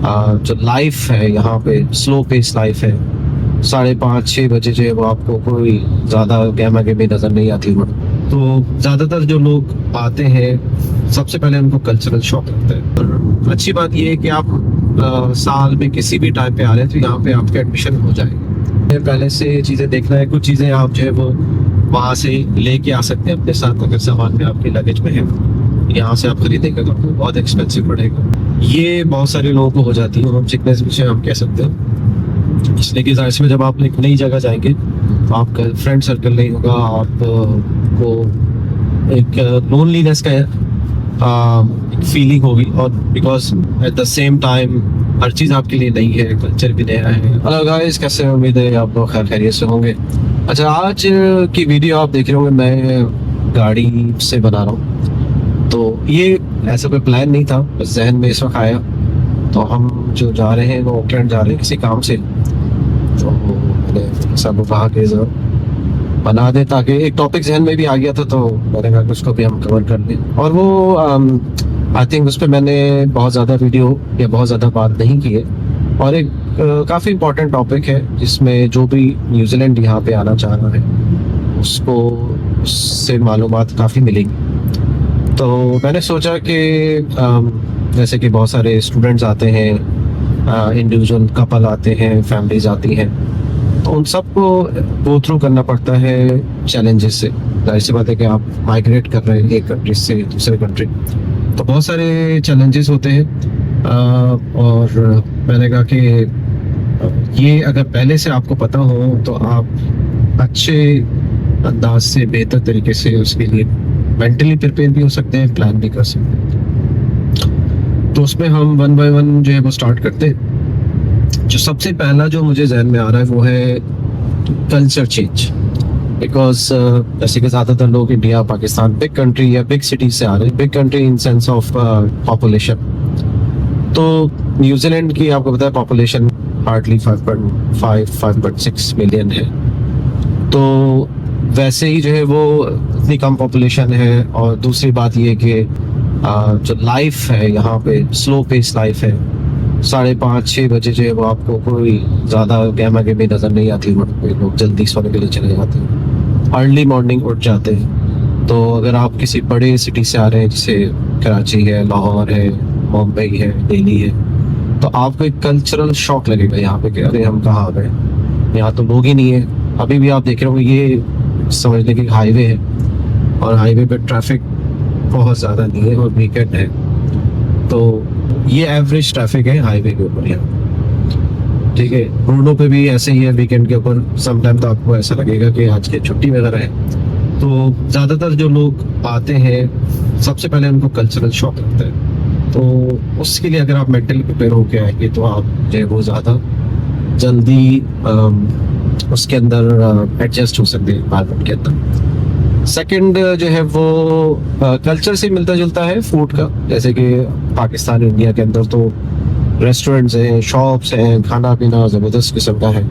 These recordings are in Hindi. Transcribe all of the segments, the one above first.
जो लाइफ है यहाँ पे स्लो पेस लाइफ है। 5:30-6 बजे जो है वो आपको कोई ज़्यादा गहमा गहमी नज़र नहीं आती रोड। तो ज़्यादातर जो लोग आते हैं सबसे पहले उनको कल्चरल शॉक लगता है। और अच्छी बात ये है कि आप साल में किसी भी टाइम पे आ रहे हैं तो यहाँ पे आपका एडमिशन हो जाएगा। पहले से चीज़ें देखना है, कुछ चीज़ें आप जो है वो वहाँ से लेके आ सकते हैं अपने साथ अगर सामान में आपके लगेज में है। यहाँ से आप खरीदेंगे तो आपको बहुत एक्सपेंसिव पड़ेगा। ये बहुत सारे लोगों को हो जाती है, होम सिकनेस भी हम कह सकते हैं। इसलिए कि जाहिर सी में जब आप एक नई जगह जाएंगे तो आपका फ्रेंड सर्कल नहीं होगा, आपको एक लोनलीनेस का एक फीलिंग होगी। और because at the same time हर चीज़ आपके लिए नई है, कल्चर भी नया है। हेलो गाइस, कैसे हैं? उम्मीद है आप लोग खैर खैरियत से होंगे। अच्छा, आज की वीडियो आप देख रहे होंगे मैं गाड़ी से बना रहा हूँ। तो ये ऐसा कोई प्लान नहीं था, बस जहन में इस वक्त आया। तो हम जो जा रहे हैं वो ऑकलैंड जा रहे हैं किसी काम से। तो मैंने सब कहा कि बना दे, ताकि एक टॉपिक जहन में भी आ गया था तो मैंने कहा उसको भी हम कवर कर लें। और वो आई थिंक उस पर मैंने बहुत ज़्यादा वीडियो या बहुत ज़्यादा बात नहीं की है। और एक काफ़ी इम्पोर्टेंट टॉपिक है जिसमें जो भी न्यूजीलैंड यहाँ पे आना चाह रहा है उसको उससे मालूमात काफ़ी मिलेगी। तो मैंने सोचा कि जैसे कि बहुत सारे स्टूडेंट्स आते हैं, इंडिविजुअल कपल आते हैं, फैमिलीज आती हैं, तो उन सबको गो थ्रू करना पड़ता है चैलेंजेस से। जाहिर सी बात है कि आप माइग्रेट कर रहे हैं एक कंट्री से दूसरे कंट्री, तो बहुत सारे चैलेंजेस होते हैं। और मैंने कहा कि ये अगर पहले से आपको पता हो तो आप अच्छे अंदाज से बेहतर तरीके से उसके लिए मेंटली प्रिपेयर भी हो सकते हैं, प्लान भी कर सकते हैं। तो उसमें हम वन बाय वन जो है वो स्टार्ट करते हैं। जो सबसे पहला जो मुझे जहन में आ रहा है वो है कल्चर चेंज। बिकॉज जैसे कि ज़्यादातर लोग इंडिया, पाकिस्तान, बिग कंट्री या बिग सिटी से आ रहे हैं। Big country in sense of population. तो न्यूजीलैंड की आपको पता है पॉपुलेशन हार्डली 5.6 मिलियन है। तो वैसे ही जो है वो इतनी कम पॉपुलेशन है। और दूसरी बात ये कि जो लाइफ है यहाँ पे स्लो पेस लाइफ है। 5:30-6 बजे जो है वो आपको कोई ज़्यादा गहमा गहमी नज़र नहीं आती रोड पे। लोग जल्दी सोने के लिए चले जाते हैं, अर्ली मॉर्निंग उठ जाते हैं। तो अगर आप किसी बड़े सिटी से आ रहे हैं जैसे कराची है, लाहौर है, मुंबई है, दिल्ली है, तो आपको एक कल्चरल शॉक लगेगा यहाँ पे कि अरे हम कहाँ आ गए, यहाँ तो लोग ही नहीं है। अभी भी आप देख रहे होंगे, ये समझ लें कि हाईवे है और हाईवे पे ट्रैफिक बहुत ज़्यादा नहीं है और वीकेंड है। तो ये एवरेज ट्रैफिक है हाईवे के ऊपर यहाँ, ठीक है। रोडों पे भी ऐसे ही है वीकेंड के ऊपर। समटाइम तो आपको ऐसा लगेगा कि आज की छुट्टी वगैरह है। तो ज़्यादातर जो लोग आते हैं सबसे पहले उनको कल्चरल शॉक लगता है। तो उसके लिए अगर आप मेंटली प्रिपेयर होके आएंगे तो आप जो है वो ज़्यादा जल्दी उसके अंदर एडजस्ट हो सकते हैं एनवायरनमेंट के अंदर। सेकंड जो है वो कल्चर से मिलता जुलता है फूड का। जैसे कि पाकिस्तान, इंडिया के अंदर तो रेस्टोरेंट्स हैं, शॉप्स हैं, खाना पीना ज़बरदस्त किस्म का है।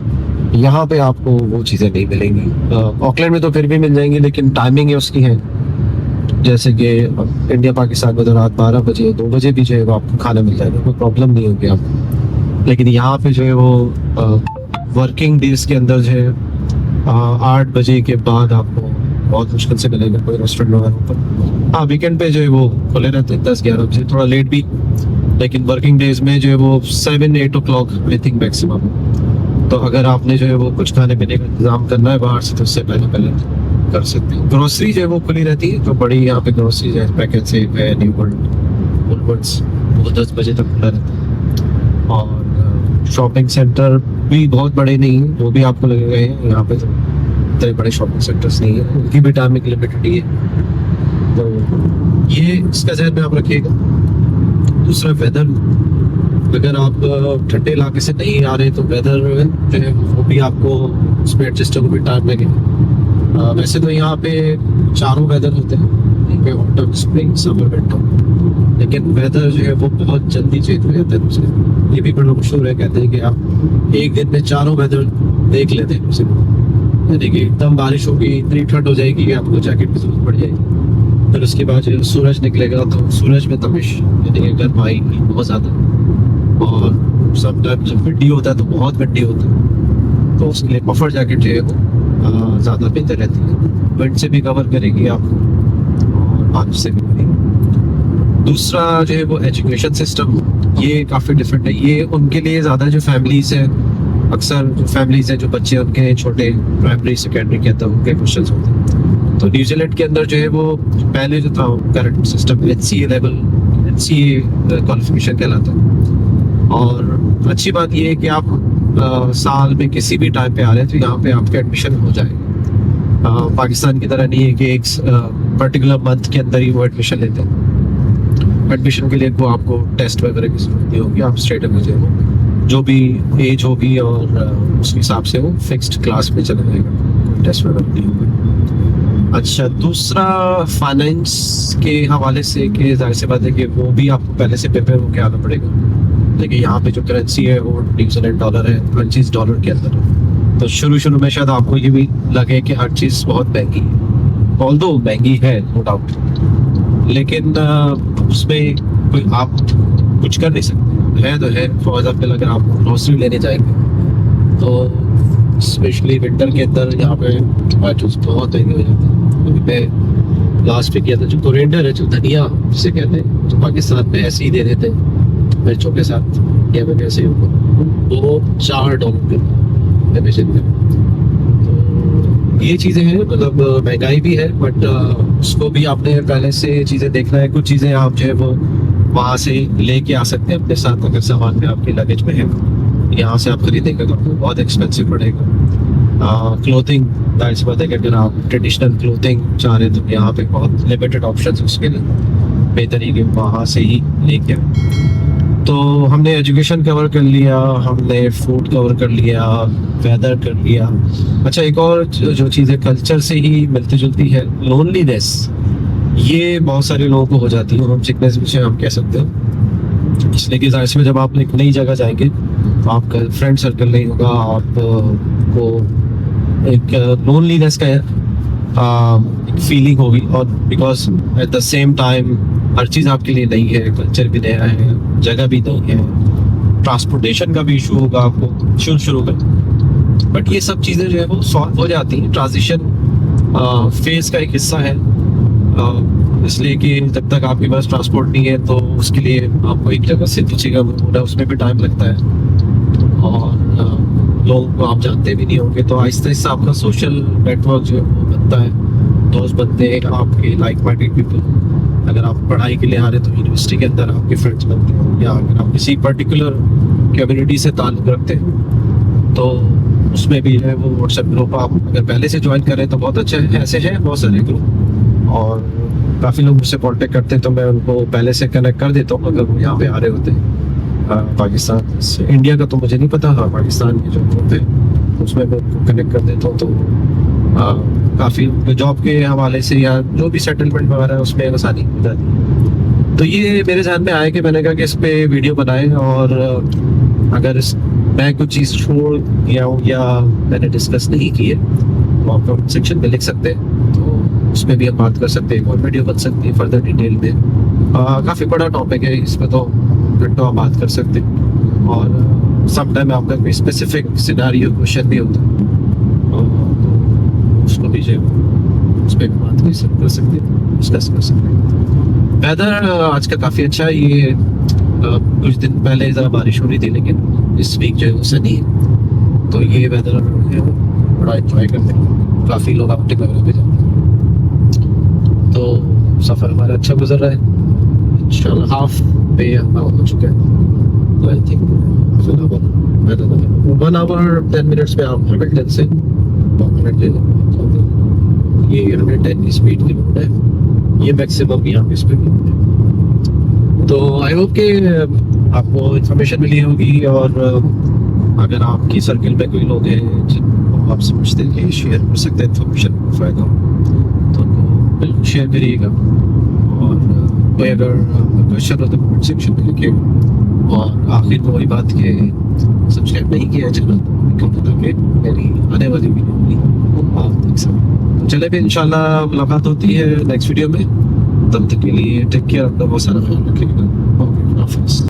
यहाँ पे आपको वो चीज़ें नहीं मिलेंगी। ऑकलैंड में तो फिर भी मिल जाएंगी, लेकिन टाइमिंग है उसकी है। जैसे कि इंडिया पाकिस्तान में तो रात 12 बजे 2 बजे भी जो है वो आपको खाना मिल जाएगा, कोई प्रॉब्लम नहीं होगी आपको। लेकिन यहाँ पे जो है वो वर्किंग डेज के अंदर जो है 8 बजे के बाद आपको बहुत मुश्किल से मिलेगा कोई रेस्टोरेंट वगैरह पर। हाँ, वीकेंड पे जो है वो खुले रहते हैं 10-11 बजे, थोड़ा लेट भी। लेकिन वर्किंग डेज में जो है वो 7-8 ओ क्लॉक आई थिंक मैक्सिमम। तो अगर आपने जो है वो कुछ खाने पीने का इंतजाम करना है बाहर से तो उससे पहले कर सकते हैं। ग्रोसरी जो है वो खुली रहती है, जो बड़ी यहाँ पे ग्रोसरी है, पैकेट से है, न्यू वर्ल्ड, वो 10 बजे तक खुला रहता है। और शॉपिंग सेंटर भी बहुत बड़े नहीं है, वो भी आपको लगेगा यहाँ पे तो इतने बड़े शॉपिंग सेंटर्स नहीं है, उनकी भी टाइमिंग लिमिटेड ही है। तो ये इसका ध्यान में आप रखिएगा। दूसरा वेदर, अगर आप ठंडे इलाके से नहीं आ रहे तो वेदर जो है वो भी आपको उसमें एडजस्ट होने में टाइम लगेगा। वैसे तो यहाँ पे 4 वेदर होते हैं, ऑटम, स्प्रिंग, समर, विंटर। लेकिन वेदर जो है वो बहुत जल्दी चेंज हो जाता है उसे। ये भी बड़ा मशहूर है, कहते हैं कि आप एक दिन में 4 वेदर देख लेते हैं उसे। यानी कि एकदम बारिश होगी, इतनी ठंड हो जाएगी कि आपको जैकेट की जरूरत पड़ जाएगी। फिर उसके बाद जो सूरज निकलेगा तो सूरज में तपिश, यानी कि गर्माई बहुत ज़्यादा। और समटाइम्स जब विंडी होता है तो बहुत विंडी होता है, तो उसके लिए पफर जैकेट जो है वो ज़्यादा बेहतर रहती है। विंड से भी कवर करेगी आपको और बारिश से भी करेगी। दूसरा जो है वो एजुकेशन सिस्टम, ये काफ़ी डिफरेंट है। ये उनके लिए ज़्यादा जो फैमिलीज़ है, अक्सर जो फैमिलीज़ हैं जो बच्चे उनके छोटे प्राइमरी सेकेंडरी के अंदर उनके क्वेश्चन होते हैं। तो न्यूजीलैंड के अंदर जो है वो पहले जो था current system HCA level, HCA qualification कहलाता है। और अच्छी बात ये है कि आप साल में किसी भी टाइम पे आ रहे हैं तो यहाँ पे आपका एडमिशन हो जाएगा। पाकिस्तान की तरह नहीं है कि एक पर्टिकुलर मंथ के अंदर ही वो एडमिशन लेते हैं। एडमिशन के लिए वो आपको टेस्ट वगैरह की जरूरत नहीं होगी, आप स्ट्रेट अवे जो जो भी एज होगी और उसके हिसाब से वो फिक्स्ड क्लास में चला जाएगा, टेस्ट वगैरह नहीं होगा। अच्छा, दूसरा फाइनेंस के हवाले से कि जाहिर सी बात है कि वो भी आपको पहले से प्रिपेयर होकर आना पड़ेगा। देखिए यहाँ पे जो करेंसी है वो न्यूजीलैंड डॉलर है, हर चीज़ डॉलर के अंदर है। तो शुरू में शायद आपको ये भी लगे कि हर चीज़ बहुत महंगी है, ऑल्दो महंगी है नो डाउट, लेकिन उसमें कोई आप कुछ कर नहीं सकते है। तो है फॉर एग्जाम्पल अगर आप ग्रोसरी लेने जाएंगे तो स्पेशली विंटर के अंदर यहाँ पे टमाटोस बहुत महंगे हो जाते हैं। अभी मैं लास्ट पे किया था, जो कोरिएंडर है, जो धनिया जिसे कहते हैं, जो पाकिस्तान में ऐसे ही दे देते हैं मिर्चों के साथ, इंडिया में कैसे होगा, वो $4 के बेचते हैं। तो ये चीज़ें हैं, मतलब महंगाई भी है, बट उसको भी आपने पहले से चीज़ें देखना है। कुछ चीज़ें आप जो है वो वहाँ से लेके आ सकते हैं अपने साथ, अगर सामान में आपके लगेज में है। यहाँ से आप खरीदेंगे तो आपको बहुत एक्सपेंसिव पड़ेगा। क्लोथिंग जाहिर सी बात है कि अगर आप ट्रेडिशनल क्लोथिंग चाह रहे हैं तो यहाँ पे बहुत लिमिटेड ऑप्शन है उसके लिए, बेहतर ही कि वहाँ से ही लेके। तो हमने एजुकेशन कवर कर लिया, हमने फूड कवर कर लिया, वेदर कर लिया। अच्छा, एक और जो चीज़ है कल्चर से ही मिलती जुलती है, लोनलीनेस। ये बहुत सारे लोगों को हो जाती है, होम सिकनेस भी हम कह सकते हैं। इसलिए कि जाहिर सी जब आप एक नई जगह जाएंगे तो आपका फ्रेंड सर्कल नहीं होगा, आपको एक लोनलीनेस का एक फीलिंग होगी। और because at the same time हर चीज़ आपके लिए नई है, कल्चर भी नया है, जगह भी नई है, ट्रांसपोर्टेशन का भी इशू होगा आपको शुरू में। बट ये सब चीज़ें जो है वो सॉल्व हो जाती हैं, ट्रांजिशन फेज का एक हिस्सा है। इसलिए कि जब तक आपके पास ट्रांसपोर्ट नहीं है तो उसके लिए आपको एक जगह से दूसरी जगह होना, उसमें भी टाइम लगता है और लोगों को आप जानते भी नहीं होंगे। तो आहिस्ता आहिस्ता आपका सोशल नेटवर्क जो है वो बनता है, दोस्त बनते हैं आपके लाइक माइंडेड पीपल। अगर आप पढ़ाई के लिए आ रहे हैं तो यूनिवर्सिटी के अंदर आपके फ्रेंड्स बनते हैं, या अगर आप किसी पर्टिकुलर कम्युनिटी से ताल्लुक़ रखते हैं तो उसमें भी है वो व्हाट्सएप ग्रुप आप अगर पहले से ज्वाइन करें तो बहुत अच्छा है। ऐसे हैं बहुत सारे ग्रुप और काफ़ी लोग मुझसे कॉन्टेक्ट करते हैं तो मैं उनको पहले से कनेक्ट कर देता हूँ अगर वो यहाँ पे आ रहे होते हैं पाकिस्तान से। इंडिया का तो मुझे नहीं पता, हाँ पाकिस्तान के जो ग्रुप है उसमें मैं उनको कनेक्ट कर देता हूँ। तो काफ़ी जॉब के हवाले से या जो भी सेटलमेंट वगैरह है उसमें आसानी हो जाती है। तो ये मेरे ध्यान में आया कि मैंने कहा कि इस पर वीडियो बनाएं, और अगर मैं कुछ चीज़ छोड़ गया हूँ या मैंने डिस्कस नहीं की है तो आप कमेंट सेक्शन में लिख सकते हैं, तो उसमें भी हम बात कर सकते हैं, और वीडियो बन सकती है फर्दर डिटेल में। काफ़ी बड़ा टॉपिक है, इसमें तो घंटों आप बात कर सकते हैं, और सम टाइम आपका कोई स्पेसिफिक सिनेरियो क्वेश्चन भी होता है तो उसको भी जो उस पर बात कर सकते हैं, डिस्कस कर सकते हैं। वेदर आज का काफ़ी अच्छा है। ये कुछ दिन पहले ज़रा बारिश हो रही थी, लेकिन इस वीक जो है वो सनी है, तो ये वेदर है बड़ा इंजॉय करते हैं। काफ़ी लोग आउटिंग वगैरह पे जाते हैं, तो सफ़र हमारा अच्छा गुजर रहा है। इंशाल्लाह हाफ पे हमारा हो चुका है, तो आई थिंक 1 आवर 10 मिनट्स में आप हैमिल्टन से ये 110 की स्पीड की रोड है, ये मैक्सिमम यहाँ पे स्पीड है। तो आई होप कि आपको इन्फॉर्मेशन मिली होगी, और अगर आपकी सर्किल में कोई लोग हैं जिनको आप समझते हैं कि शेयर कर सकते हैं इन्फॉर्मेशन को फ़ायदा हो तो उनको बिल्कुल शेयर करिएगा। और कोई अगर क्वेश्चन हो तो कमेंट सेक्शन में लिखिए। और आखिर में वही बात कि सब्सक्राइब नहीं किया चैनल तो ताकि मेरी आने वाली वीडियो आप देख सकें। तो चले भी इंशाल्लाह मुलाकात होती है नेक्स्ट वीडियो में। तब तक के लिए टेक केयर, अपना बहुत सारा ख्याल रखिएगा। ओके, हाफिज़।